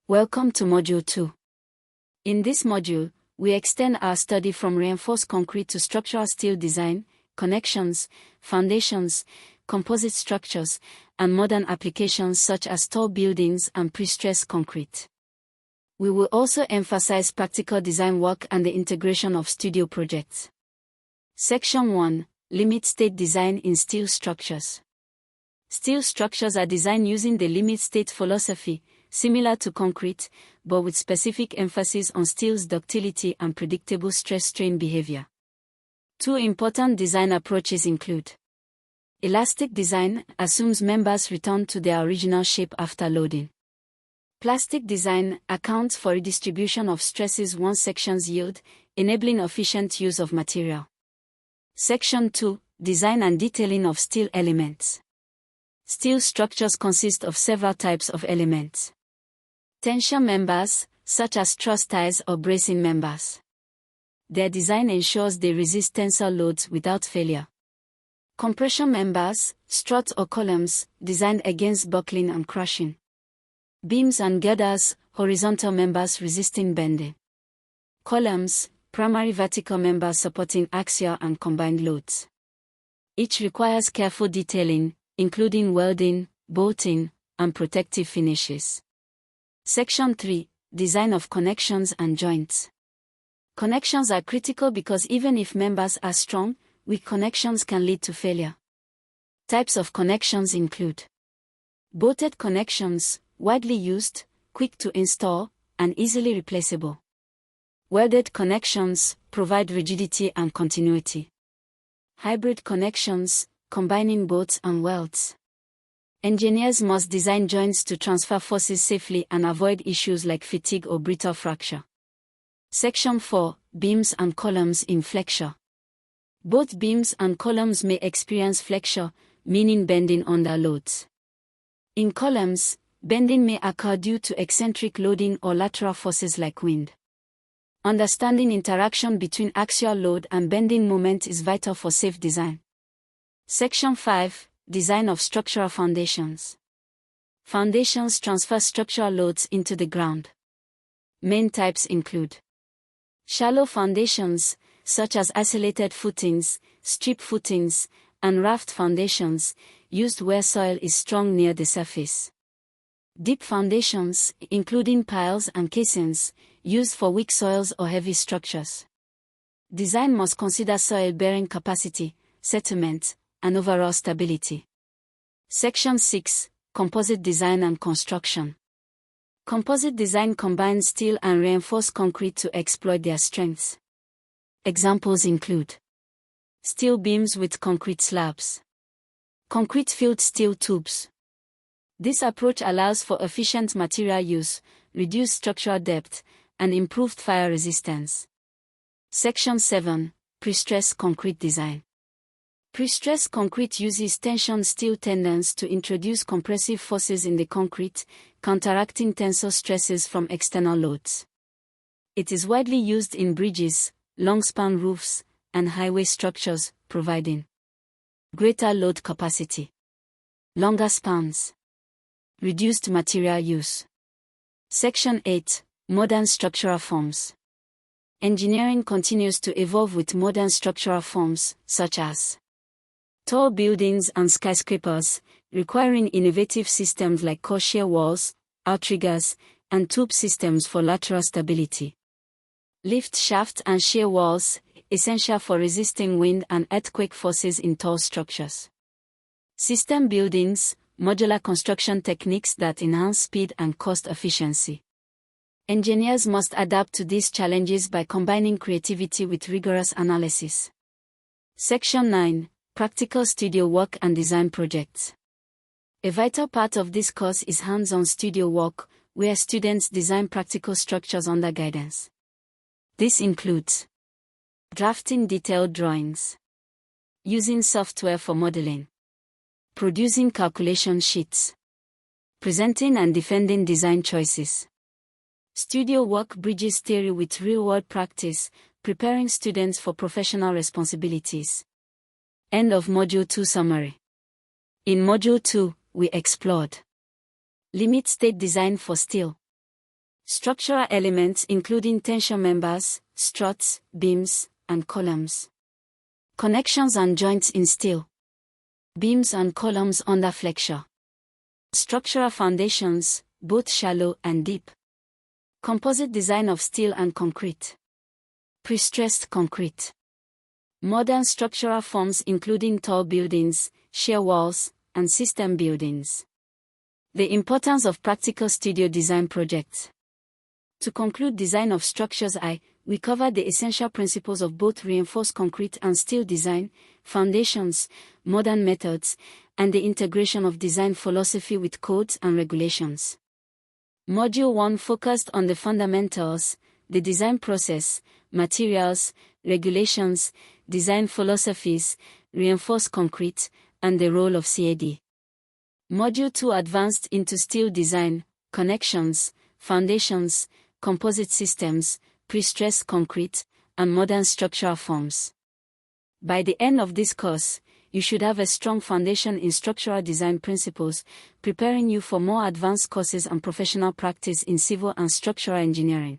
Welcome to Module 2. In this module, we extend our study from reinforced concrete to structural steel design, connections, foundations, composite structures, and modern applications such as tall buildings and pre-stressed concrete. We will also emphasize practical design work and the integration of studio projects. Section 1: Limit state design in steel structures. Steel structures are designed using the limit state philosophy, similar to concrete, but with specific emphasis on steel's ductility and predictable stress-strain behavior. Two important design approaches include: elastic design assumes members return to their original shape after loading. Plastic design accounts for redistribution of stresses once sections yield, enabling efficient use of material. Section 2: Design and detailing of steel elements. Steel structures consist of several types of elements. Tension members, such as truss ties or bracing members. Their design ensures they resist tensile loads without failure. Compression members, struts or columns, designed against buckling and crushing. Beams and girders, horizontal members resisting bending. Columns, primary vertical members supporting axial and combined loads. Each requires careful detailing, including welding, bolting, and protective finishes. Section 3: Design of connections and joints. Connections are critical because even if members are strong, weak connections can lead to failure. Types of connections include: bolted connections, widely used, quick to install, and easily replaceable. Welded connections, provide rigidity and continuity. Hybrid connections, combining bolts and welds. Engineers must design joints to transfer forces safely and avoid issues like fatigue or brittle fracture. Section 4: Beams and columns in flexure. Both beams and columns may experience flexure, meaning bending under loads. In columns, bending may occur due to eccentric loading or lateral forces like wind. Understanding interaction between axial load and bending moment is vital for safe design. Section 5: Design of structural foundations. Foundations transfer structural loads into the ground. Main types include: shallow foundations, such as isolated footings, strip footings, and raft foundations, used where soil is strong near the surface. Deep foundations, including piles and casings, used for weak soils or heavy structures. Design must consider soil-bearing capacity, settlement, and overall stability. Section 6: Composite design and construction. Composite design combines steel and reinforced concrete to exploit their strengths. Examples include: steel beams with concrete slabs. Concrete-filled steel tubes. This approach allows for efficient material use, reduced structural depth, and improved fire resistance. Section 7: Pre-stressed concrete design. Pre-stressed concrete uses tension steel tendons to introduce compressive forces in the concrete, counteracting tensile stresses from external loads. It is widely used in bridges, long-span roofs, and highway structures, providing greater load capacity, longer spans, reduced material use. Section 8: Modern structural forms. Engineering continues to evolve with modern structural forms, such as tall buildings and skyscrapers, requiring innovative systems like core shear walls, outriggers, and tube systems for lateral stability. Lift shaft and shear walls, essential for resisting wind and earthquake forces in tall structures. System buildings, modular construction techniques that enhance speed and cost efficiency. Engineers must adapt to these challenges by combining creativity with rigorous analysis. Section 9: Practical studio work and design projects. A vital part of this course is hands-on studio work, where students design practical structures under guidance. This includes drafting detailed drawings, using software for modeling, producing calculation sheets, presenting and defending design choices. Studio work bridges theory with real-world practice, preparing students for professional responsibilities. End of Module 2 summary. In Module 2, we explored limit state design for steel, Structural elements including tension members, struts, beams, and columns. Connections and joints in steel. Beams and columns under flexure. Structural foundations, both shallow and deep. Composite design of steel and concrete. Prestressed concrete. Modern structural forms including tall buildings, shear walls, and system buildings. The importance of practical studio design projects. To conclude design of structures we covered the essential principles of both reinforced concrete and steel design, foundations, modern methods, and the integration of design philosophy with codes and regulations. Module 1 focused on the fundamentals, the design process, materials, regulations, design philosophies, reinforced concrete, and the role of CAD. Module 2 advanced into steel design, connections, foundations, composite systems, prestressed concrete, and modern structural forms. By the end of this course, you should have a strong foundation in structural design principles, preparing you for more advanced courses and professional practice in civil and structural engineering.